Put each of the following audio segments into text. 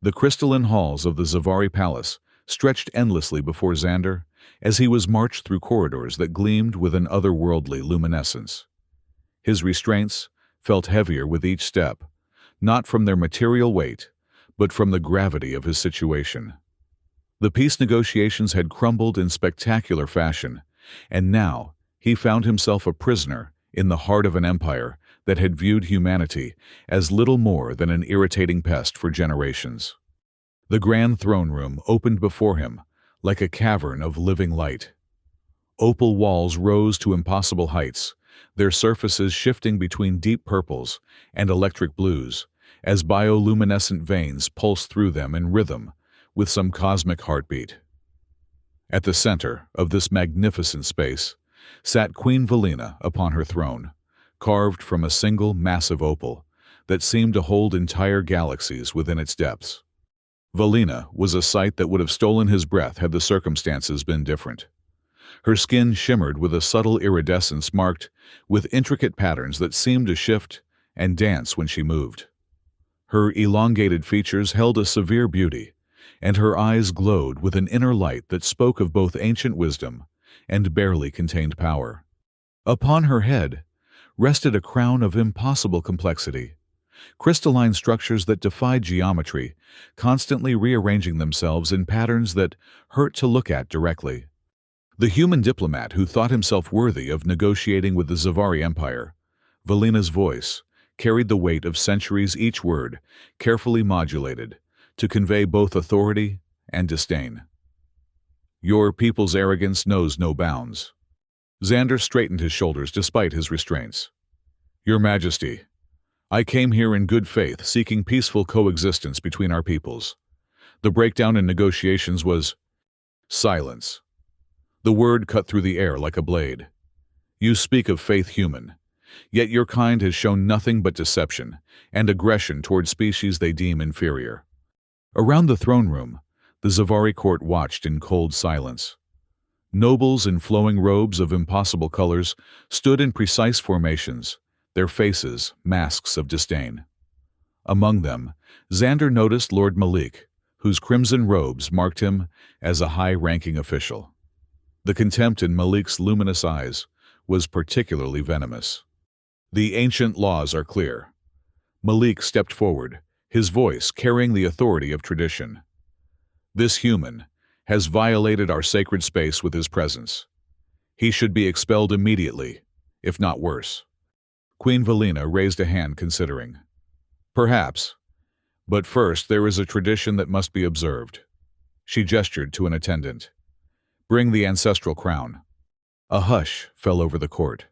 The crystalline halls of the Zavari Palace stretched endlessly before Xander as he was marched through corridors that gleamed with an otherworldly luminescence. His restraints felt heavier with each step, not from their material weight, but from the gravity of his situation. The peace negotiations had crumbled in spectacular fashion, and now he found himself a prisoner in the heart of an empire that had viewed humanity as little more than an irritating pest for generations. The grand throne room opened before him like a cavern of living light. Opal walls rose to impossible heights, their surfaces shifting between deep purples and electric blues as bioluminescent veins pulsed through them in rhythm with some cosmic heartbeat. At the center of this magnificent space sat Queen Valina upon her throne, carved from a single massive opal that seemed to hold entire galaxies within its depths. Valina was a sight that would have stolen his breath had the circumstances been different. Her skin shimmered with a subtle iridescence marked with intricate patterns that seemed to shift and dance when she moved. Her elongated features held a severe beauty, and her eyes glowed with an inner light that spoke of both ancient wisdom and barely contained power. Upon her head rested a crown of impossible complexity, crystalline structures that defied geometry, constantly rearranging themselves in patterns that hurt to look at directly. The human diplomat who thought himself worthy of negotiating with the Zavari Empire, Valina's voice carried the weight of centuries, each word carefully modulated to convey both authority and disdain. Your people's arrogance knows no bounds. Xander straightened his shoulders despite his restraints. Your Majesty, I came here in good faith, seeking peaceful coexistence between our peoples. The breakdown in negotiations was silence. The word cut through the air like a blade. You speak of faith human, yet your kind has shown nothing but deception and aggression toward species they deem inferior. Around the throne room, the Zavari court watched in cold silence. Nobles in flowing robes of impossible colors stood in precise formations, their faces masks of disdain. Among them, Xander noticed Lord Malik, whose crimson robes marked him as a high-ranking official. The contempt in Malik's luminous eyes was particularly venomous. The ancient laws are clear. Malik stepped forward, his voice carrying the authority of tradition. This human has violated our sacred space with his presence. He should be expelled immediately, if not worse. Queen Valina raised a hand considering. Perhaps, but first there is a tradition that must be observed. She gestured to an attendant. Bring the ancestral crown. A hush fell over the court.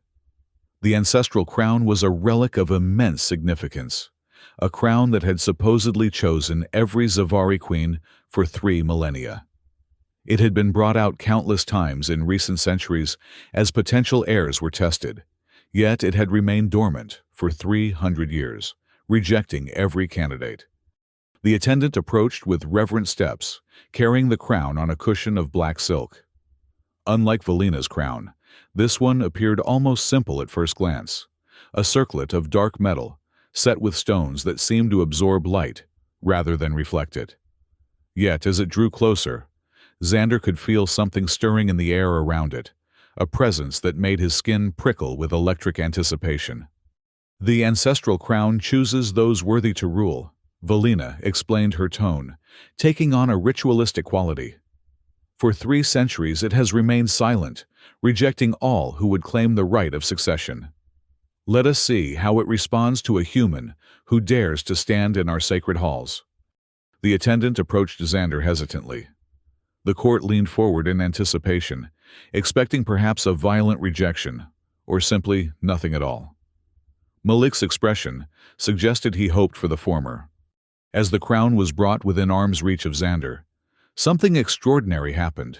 The ancestral crown was a relic of immense significance, a crown that had supposedly chosen every Zavari queen for 3 millennia. It had been brought out countless times in recent centuries as potential heirs were tested, yet it had remained dormant for 300 years, rejecting every candidate. The attendant approached with reverent steps, carrying the crown on a cushion of black silk. Unlike Valina's crown, this one appeared almost simple at first glance, a circlet of dark metal set with stones that seemed to absorb light rather than reflect it. Yet, as it drew closer, Xander could feel something stirring in the air around it, a presence that made his skin prickle with electric anticipation. The ancestral crown chooses those worthy to rule, Valina explained, her tone taking on a ritualistic quality. For 3 centuries it has remained silent, rejecting all who would claim the right of succession. Let us see how it responds to a human who dares to stand in our sacred halls. The attendant approached Xander hesitantly. The court leaned forward in anticipation, expecting perhaps a violent rejection, or simply nothing at all. Malik's expression suggested he hoped for the former. As the crown was brought within arm's reach of Xander, something extraordinary happened.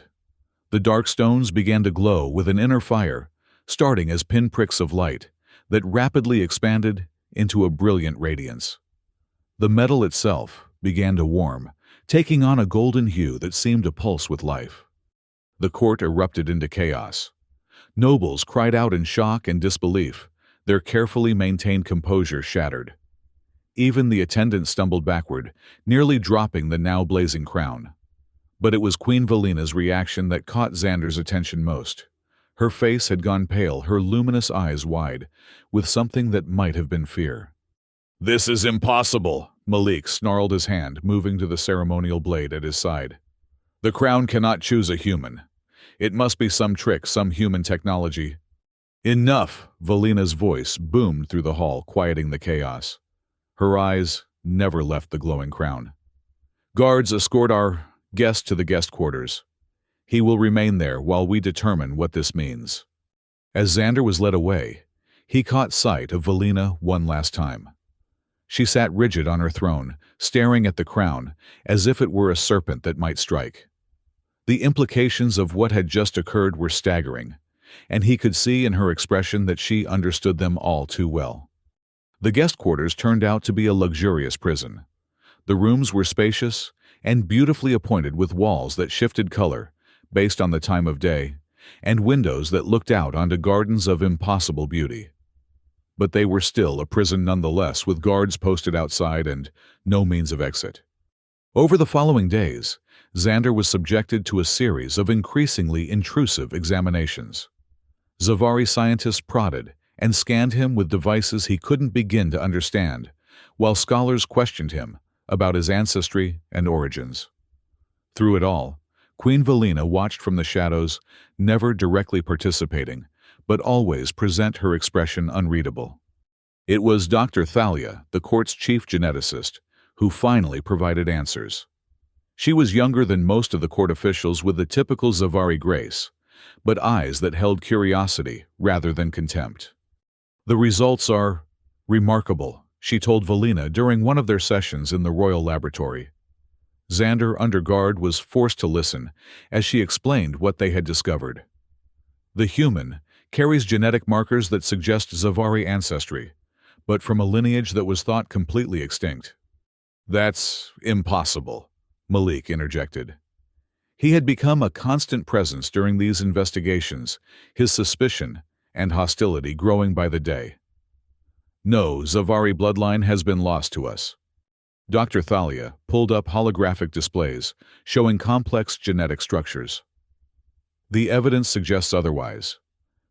The dark stones began to glow with an inner fire, starting as pinpricks of light that rapidly expanded into a brilliant radiance. The metal itself began to warm, taking on a golden hue that seemed to pulse with life. The court erupted into chaos. Nobles cried out in shock and disbelief, their carefully maintained composure shattered. Even the attendant stumbled backward, nearly dropping the now blazing crown. But it was Queen Valina's reaction that caught Xander's attention most. Her face had gone pale, her luminous eyes wide, with something that might have been fear. "This is impossible," Malik snarled, his hand moving to the ceremonial blade at his side. "The crown cannot choose a human. It must be some trick, some human technology." "Enough!" Valina's voice boomed through the hall, quieting the chaos. Her eyes never left the glowing crown. "Guards, escort our guest to the guest quarters. He will remain there while we determine what this means." As Xander was led away, he caught sight of Valina one last time. She sat rigid on her throne, staring at the crown as if it were a serpent that might strike. The implications of what had just occurred were staggering, and he could see in her expression that she understood them all too well. The guest quarters turned out to be a luxurious prison. The rooms were spacious and beautifully appointed, with walls that shifted color based on the time of day, and windows that looked out onto gardens of impossible beauty. But they were still a prison nonetheless, with guards posted outside and no means of exit. Over the following days, Xander was subjected to a series of increasingly intrusive examinations. Zavari scientists prodded and scanned him with devices he couldn't begin to understand, while scholars questioned him about his ancestry and origins. Through it all, Queen Valina watched from the shadows, never directly participating, but always present her expression unreadable. It was Dr. Thalia, the court's chief geneticist, who finally provided answers. She was younger than most of the court officials, with the typical Zavari grace, but eyes that held curiosity rather than contempt. "The results are remarkable," she told Valina during one of their sessions in the royal laboratory. Xander, under guard, was forced to listen as she explained what they had discovered. "The human carries genetic markers that suggest Zavari ancestry, but from a lineage that was thought completely extinct." "That's impossible," Malik interjected. He had become a constant presence during these investigations, his suspicion and hostility growing by the day. "No, Zavari bloodline has been lost to us." Dr. Thalia pulled up holographic displays showing complex genetic structures. "The evidence suggests otherwise.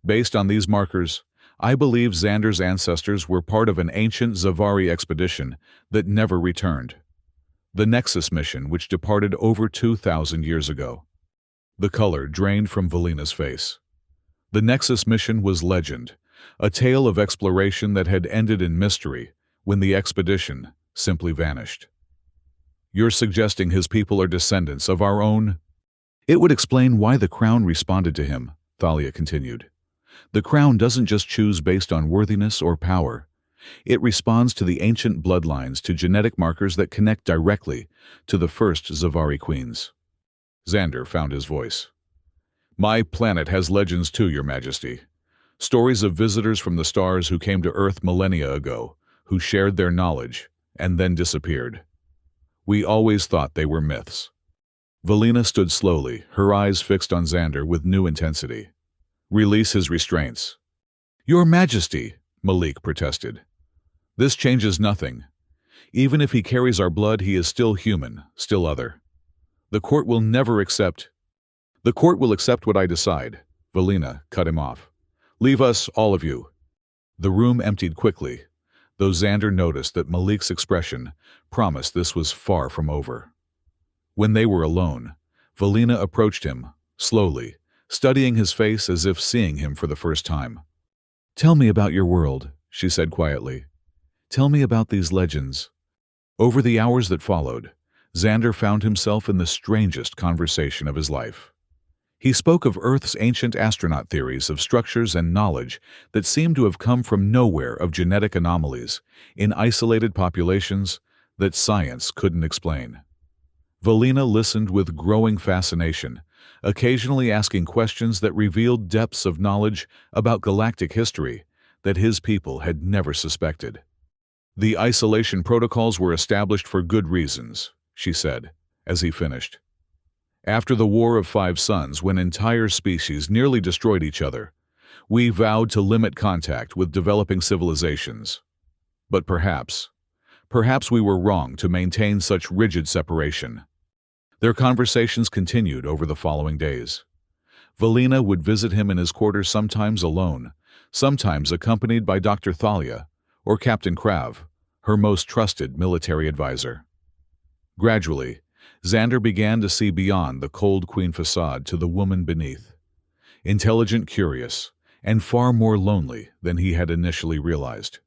Based on these markers, I believe Xander's ancestors were part of an ancient Zavari expedition that never returned. The Nexus mission, which departed over 2,000 years ago." The color drained from Valina's face. The Nexus mission was legend, a tale of exploration that had ended in mystery when the expedition simply vanished. "You're suggesting his people are descendants of our own?" "It would explain why the crown responded to him," Thalia continued. "The crown doesn't just choose based on worthiness or power. It responds to the ancient bloodlines, to genetic markers that connect directly to the first Zavari queens." Xander found his voice. "My planet has legends too, Your Majesty. Stories of visitors from the stars who came to Earth millennia ago, who shared their knowledge and then disappeared. We always thought they were myths." Valina stood slowly, her eyes fixed on Xander with new intensity. "Release his restraints." "Your Majesty," Malik protested. "This changes nothing. Even if he carries our blood, he is still human, still other. The court will never accept—" "The court will accept what I decide," Valina cut him off. "Leave us, all of you." The room emptied quickly, though Xander noticed that Malik's expression promised this was far from over. When they were alone, Valina approached him, slowly, studying his face as if seeing him for the first time. "Tell me about your world," she said quietly. "Tell me about these legends." Over the hours that followed, Xander found himself in the strangest conversation of his life. He spoke of Earth's ancient astronaut theories, of structures and knowledge that seemed to have come from nowhere, of genetic anomalies in isolated populations that science couldn't explain. Valina listened with growing fascination, occasionally asking questions that revealed depths of knowledge about galactic history that his people had never suspected. "The isolation protocols were established for good reasons," she said, as he finished. "After the War of Five Suns, when entire species nearly destroyed each other, we vowed to limit contact with developing civilizations. But perhaps Perhaps we were wrong to maintain such rigid separation. Their conversations continued over the following days. Valina would visit him in his quarters, sometimes alone, sometimes accompanied by Dr. Thalia or Captain Krav, her most trusted military advisor. Gradually, Xander began to see beyond the cold queen facade to the woman beneath. Intelligent, curious, and far more lonely than he had initially realized.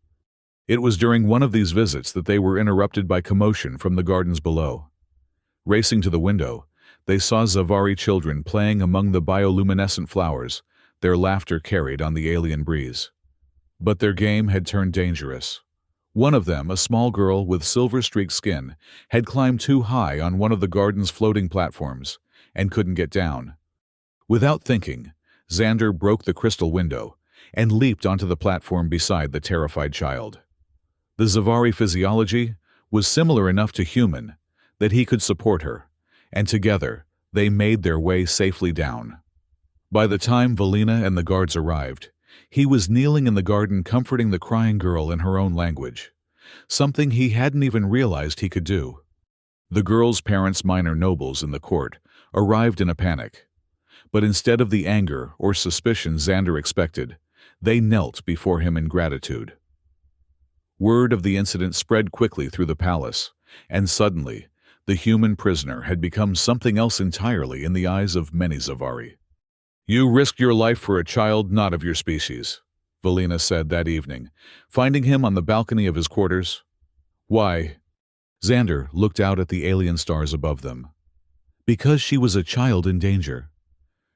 It was during one of these visits that they were interrupted by commotion from the gardens below. Racing to the window, they saw Zavari children playing among the bioluminescent flowers, their laughter carried on the alien breeze. But their game had turned dangerous. One of them, a small girl with silver-streaked skin, had climbed too high on one of the garden's floating platforms and couldn't get down. Without thinking, Xander broke the crystal window and leaped onto the platform beside the terrified child. The Zavari physiology was similar enough to human that he could support her, and together they made their way safely down. By the time Valina and the guards arrived, he was kneeling in the garden comforting the crying girl in her own language, something he hadn't even realized he could do. The girl's parents, minor nobles in the court, arrived in a panic. But instead of the anger or suspicion Xander expected, they knelt before him in gratitude. Word of the incident spread quickly through the palace, and suddenly, the human prisoner had become something else entirely in the eyes of many Zavari. "You risked your life for a child not of your species," Valina said that evening, finding him on the balcony of his quarters. "Why?" Xander looked out at the alien stars above them. "Because she was a child in danger.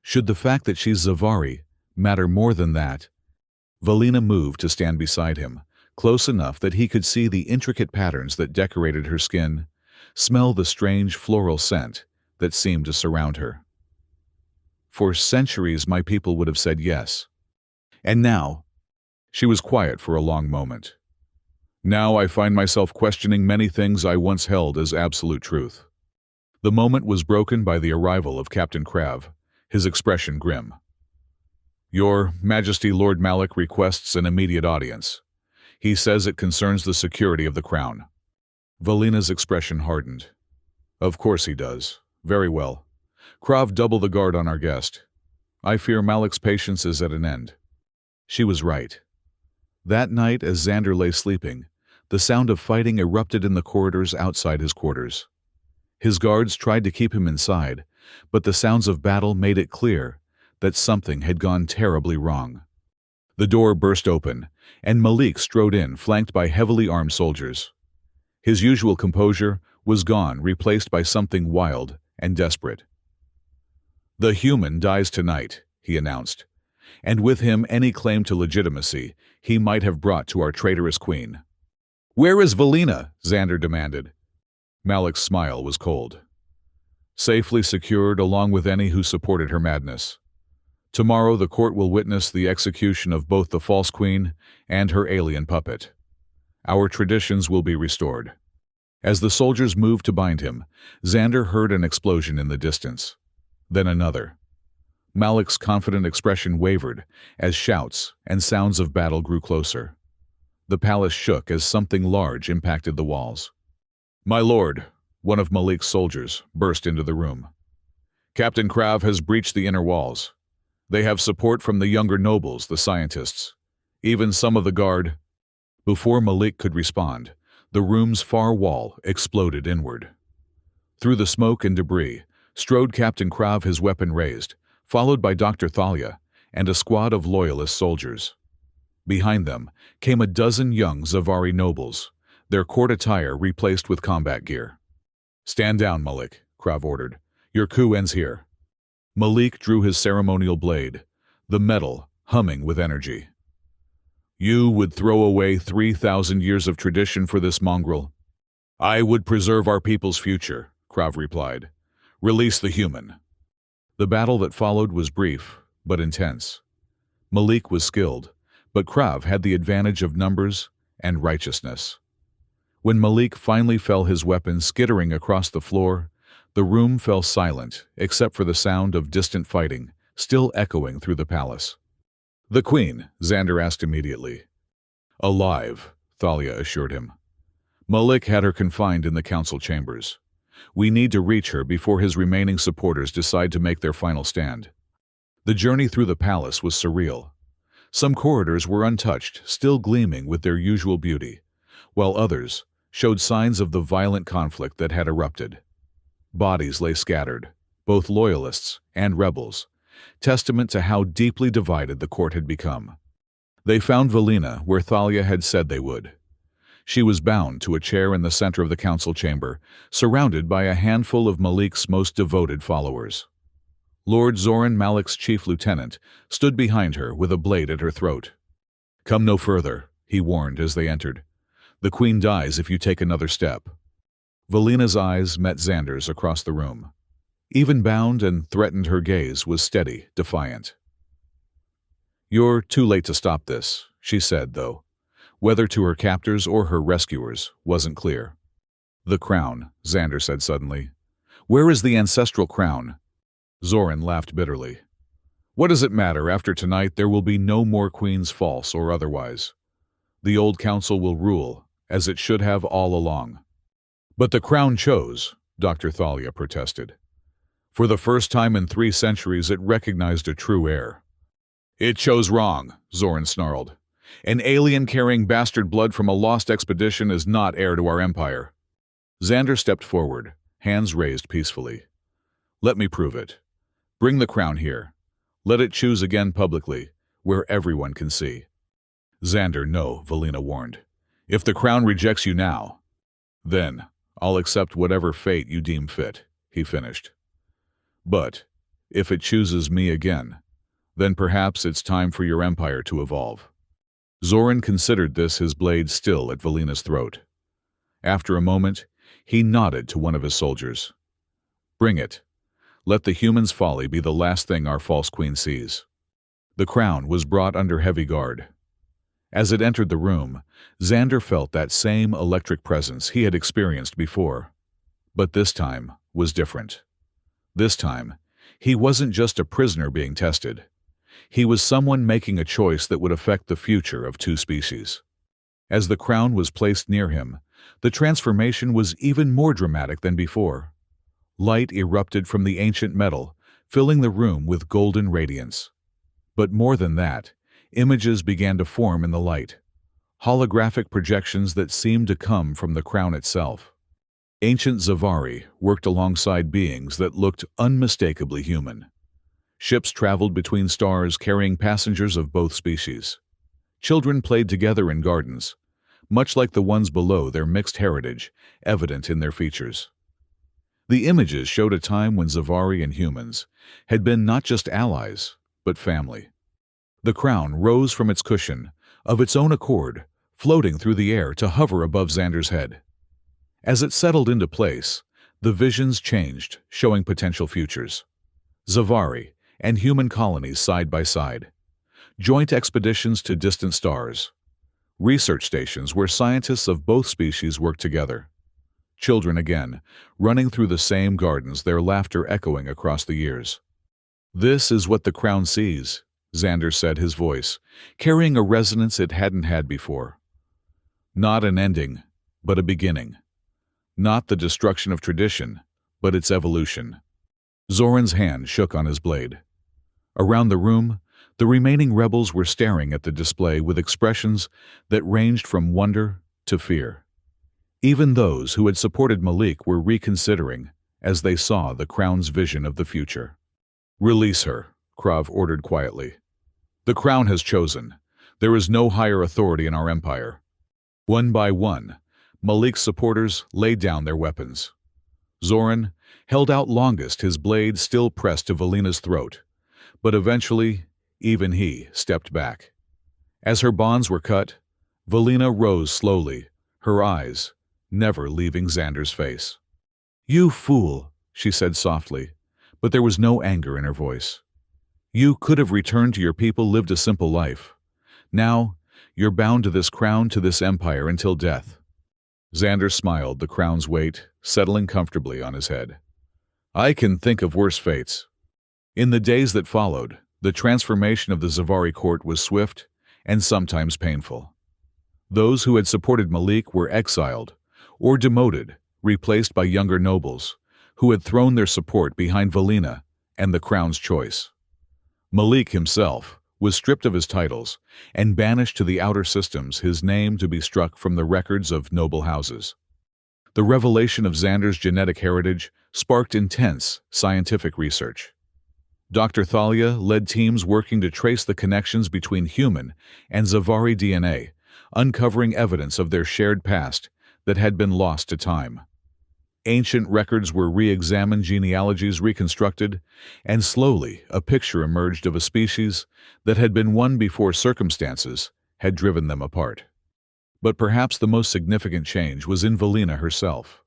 Should the fact that she's Zavari matter more than that?" Valina moved to stand beside him, close enough that he could see the intricate patterns that decorated her skin, smell the strange floral scent that seemed to surround her. "For centuries my people would have said yes. And now—" She was quiet for a long moment. "Now I find myself questioning many things I once held as absolute truth." The moment was broken by the arrival of Captain Krav, his expression grim. "Your Majesty, Lord Malik requests an immediate audience. He says it concerns the security of the crown." Valina's expression hardened. "Of course he does. Very well. Krav, double the guard on our guest. I fear Malik's patience is at an end." She was right. That night, as Xander lay sleeping, the sound of fighting erupted in the corridors outside his quarters. His guards tried to keep him inside, but the sounds of battle made it clear that something had gone terribly wrong. The door burst open, and Malik strode in, flanked by heavily armed soldiers. His usual composure was gone, replaced by something wild and desperate. "The human dies tonight," he announced, "and with him any claim to legitimacy he might have brought to our traitorous queen." "Where is Valina?" Xander demanded. Malik's smile was cold. "Safely secured along with any who supported her madness. Tomorrow the court will witness the execution of both the false queen and her alien puppet. Our traditions will be restored." As the soldiers moved to bind him, Xander heard an explosion in the distance. Then another. Malik's confident expression wavered as shouts and sounds of battle grew closer. The palace shook as something large impacted the walls. "My lord," one of Malik's soldiers burst into the room. "Captain Krav has breached the inner walls. They have support from the younger nobles, the scientists, even some of the guard." Before Malik could respond, the room's far wall exploded inward. Through the smoke and debris strode Captain Krav, his weapon raised, followed by Dr. Thalia and a squad of loyalist soldiers. Behind them came a dozen young Zavari nobles, their court attire replaced with combat gear. "Stand down, Malik," Krav ordered. "Your coup ends here." Malik drew his ceremonial blade, the metal humming with energy. "You would throw away 3,000 years of tradition for this mongrel?" "I would preserve our people's future," Krav replied. "Release the human." The battle that followed was brief, but intense. Malik was skilled, but Krav had the advantage of numbers and righteousness. When Malik finally fell, his weapon skittering across the floor, the room fell silent except for the sound of distant fighting, still echoing through the palace. "The queen?" Xander asked immediately. "Alive," Thalia assured him. Malik had her confined in the council chambers. We need to reach her before his remaining supporters decide to make their final stand. The journey through the palace was surreal. Some corridors were untouched, still gleaming with their usual beauty, while others showed signs of the violent conflict that had erupted. Bodies lay scattered, both loyalists and rebels, testament to how deeply divided the court had become. They found Valina where Thalia had said they would. She was bound to a chair in the center of the council chamber, surrounded by a handful of Malik's most devoted followers. Lord Zoran Malik's chief lieutenant stood behind her with a blade at her throat. "Come no further," he warned as they entered. "The queen dies if you take another step." Valina's eyes met Xander's across the room. Even bound and threatened, her gaze was steady, defiant. "You're too late to stop this," she said, though. Whether to her captors or her rescuers wasn't clear. "The crown," Xander said suddenly. "Where is the ancestral crown?" Zoran laughed bitterly. "What does it matter? After tonight there will be no more queens, false or otherwise. The old council will rule, as it should have all along." "But the crown chose," Dr. Thalia protested. "For the first time in 3 centuries it recognized a true heir." "It chose wrong," Zoran snarled. "An alien carrying bastard blood from a lost expedition is not heir to our empire." Xander stepped forward, hands raised peacefully. "Let me prove it. Bring the crown here. Let it choose again publicly, where everyone can see." "Xander, no," Valina warned. "If the crown rejects you now, then I'll accept whatever fate you deem fit," he finished. "But if it chooses me again, then perhaps it's time for your empire to evolve." Zoran considered this, his blade still at Valina's throat. After a moment, he nodded to one of his soldiers. "Bring it. Let the human's folly be the last thing our false queen sees." The crown was brought under heavy guard. As it entered the room, Xander felt that same electric presence he had experienced before. But this time was different. This time, he wasn't just a prisoner being tested. He was someone making a choice that would affect the future of 2 species. As the crown was placed near him, the transformation was even more dramatic than before. Light erupted from the ancient metal, filling the room with golden radiance. But more than that, images began to form in the light. Holographic projections that seemed to come from the crown itself. Ancient Zavari worked alongside beings that looked unmistakably human. Ships traveled between stars carrying passengers of both species. Children played together in gardens, much like the ones below, their mixed heritage evident in their features. The images showed a time when Zavari and humans had been not just allies, but family. The crown rose from its cushion, of its own accord, floating through the air to hover above Xander's head. As it settled into place, the visions changed, showing potential futures. Zavari and human colonies side by side. Joint expeditions to distant stars. Research stations where scientists of both species worked together. Children again, running through the same gardens, their laughter echoing across the years. "This is what the crown sees," Xander said, his voice carrying a resonance it hadn't had before. "Not an ending, but a beginning. Not the destruction of tradition, but its evolution." Zoran's hand shook on his blade. Around the room, the remaining rebels were staring at the display with expressions that ranged from wonder to fear. Even those who had supported Malik were reconsidering as they saw the crown's vision of the future. "Release her," Krav ordered quietly. "The crown has chosen. There is no higher authority in our empire." One by one, Malik's supporters laid down their weapons. Zoran held out longest, his blade still pressed to Valina's throat, but eventually even he stepped back. As her bonds were cut, Valina rose slowly, her eyes never leaving Xander's face. "You fool," she said softly, but there was no anger in her voice. "You could have returned to your people, lived a simple life. Now, you're bound to this crown, to this empire, until death." Xander smiled, the crown's weight settling comfortably on his head. "I can think of worse fates." In the days that followed, the transformation of the Zavari court was swift and sometimes painful. Those who had supported Malik were exiled, or demoted, replaced by younger nobles, who had thrown their support behind Valina and the crown's choice. Malik himself was stripped of his titles and banished to the outer systems, his name to be struck from the records of noble houses. The revelation of Xander's genetic heritage sparked intense scientific research. Dr. Thalia led teams working to trace the connections between human and Zavari DNA, uncovering evidence of their shared past that had been lost to time. Ancient records were re-examined, genealogies reconstructed, and slowly a picture emerged of a species that had been one before circumstances had driven them apart. But perhaps the most significant change was in Valina herself.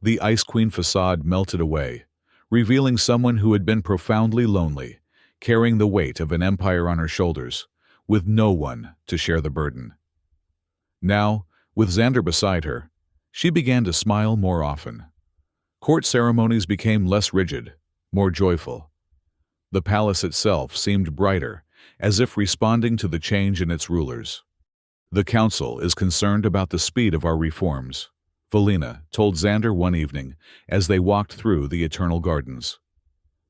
The Ice Queen facade melted away, revealing someone who had been profoundly lonely, carrying the weight of an empire on her shoulders, with no one to share the burden. Now, with Xander beside her, she began to smile more often. Court ceremonies became less rigid, more joyful. The palace itself seemed brighter, as if responding to the change in its rulers. "The council is concerned about the speed of our reforms," Valina told Xander one evening as they walked through the Eternal Gardens.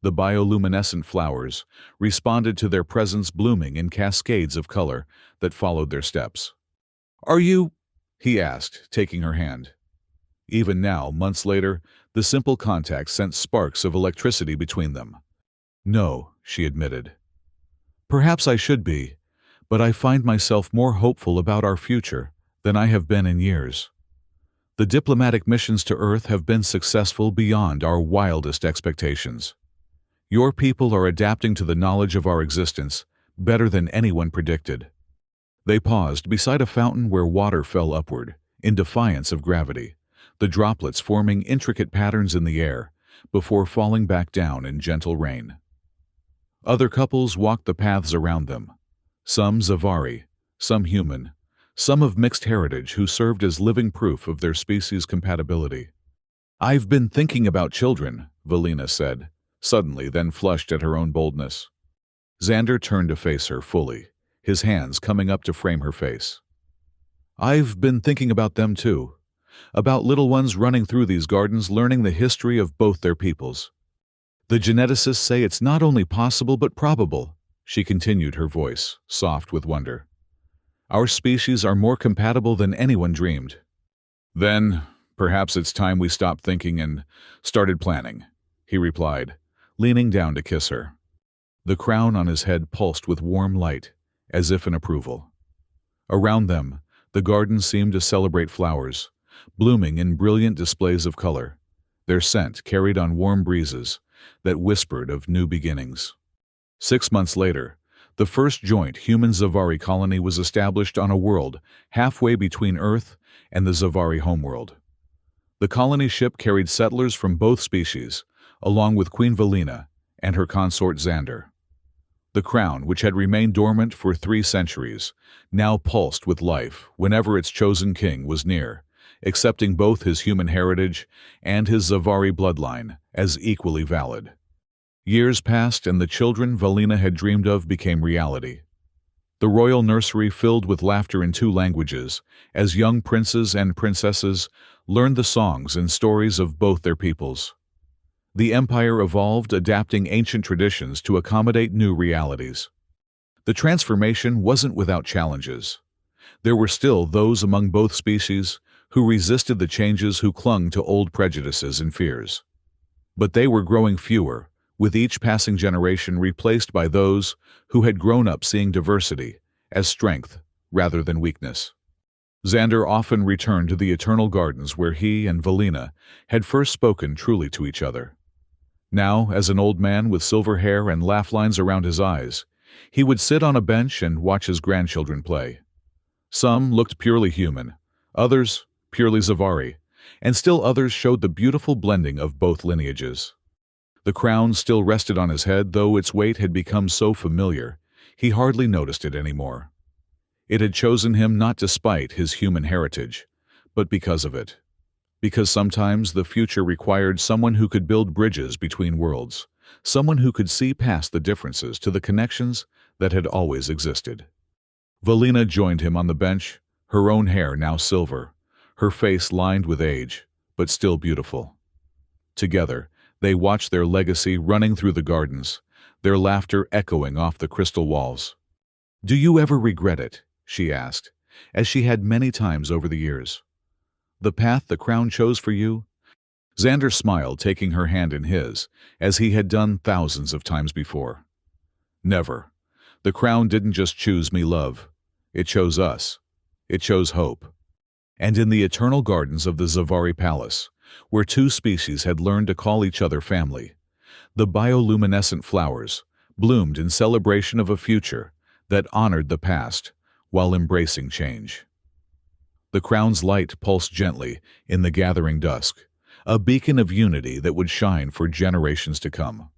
The bioluminescent flowers responded to their presence, blooming in cascades of color that followed their steps. "Are you?" he asked, taking her hand. Even now, months later, the simple contact sent sparks of electricity between them. "No," she admitted. "Perhaps I should be, but I find myself more hopeful about our future than I have been in years. The diplomatic missions to Earth have been successful beyond our wildest expectations. Your people are adapting to the knowledge of our existence better than anyone predicted." They paused beside a fountain where water fell upward, in defiance of gravity, the droplets forming intricate patterns in the air before falling back down in gentle rain. Other couples walked the paths around them, some Zavari, some human, some of mixed heritage who served as living proof of their species' compatibility. "I've been thinking about children," Valina said, suddenly, then flushed at her own boldness. Xander turned to face her fully, his hands coming up to frame her face. "I've been thinking about them too, about little ones running through these gardens learning the history of both their peoples. The geneticists say it's not only possible but probable," she continued, her voice soft with wonder. "Our species are more compatible than anyone dreamed." "Then, perhaps it's time we stopped thinking and started planning," he replied, leaning down to kiss her. The crown on his head pulsed with warm light, as if in approval. Around them, the garden seemed to celebrate flowers, blooming in brilliant displays of color, their scent carried on warm breezes that whispered of new beginnings. 6 months later, the first joint human Zavari colony was established on a world halfway between Earth and the Zavari homeworld. The colony ship carried settlers from both species, along with Queen Valina and her consort Xander. The crown, which had remained dormant for 3 centuries, now pulsed with life whenever its chosen king was near, accepting both his human heritage and his Zavari bloodline as equally valid. Years passed and the children Valina had dreamed of became reality. The royal nursery filled with laughter in 2 languages as young princes and princesses learned the songs and stories of both their peoples. The empire evolved, adapting ancient traditions to accommodate new realities. The transformation wasn't without challenges. There were still those among both species who resisted the changes, who clung to old prejudices and fears. But they were growing fewer, with each passing generation replaced by those who had grown up seeing diversity as strength rather than weakness. Xander often returned to the Eternal Gardens where he and Valina had first spoken truly to each other. Now, as an old man with silver hair and laugh lines around his eyes, he would sit on a bench and watch his grandchildren play. Some looked purely human, others purely Zavari, and still others showed the beautiful blending of both lineages. The crown still rested on his head, though its weight had become so familiar, he hardly noticed it anymore. It had chosen him not despite his human heritage, but because of it. Because sometimes the future required someone who could build bridges between worlds, someone who could see past the differences to the connections that had always existed. Valina joined him on the bench, her own hair now silver, her face lined with age, but still beautiful. Together, they watched their legacy running through the gardens, their laughter echoing off the crystal walls. "Do you ever regret it?" she asked, as she had many times over the years. "The path the crown chose for you?" Xander smiled, taking her hand in his, as he had done thousands of times before. "Never. The crown didn't just choose me, love. It chose us. It chose hope." And in the eternal gardens of the Zavari Palace, where two species had learned to call each other family, the bioluminescent flowers bloomed in celebration of a future that honored the past while embracing change. The crown's light pulsed gently in the gathering dusk, a beacon of unity that would shine for generations to come.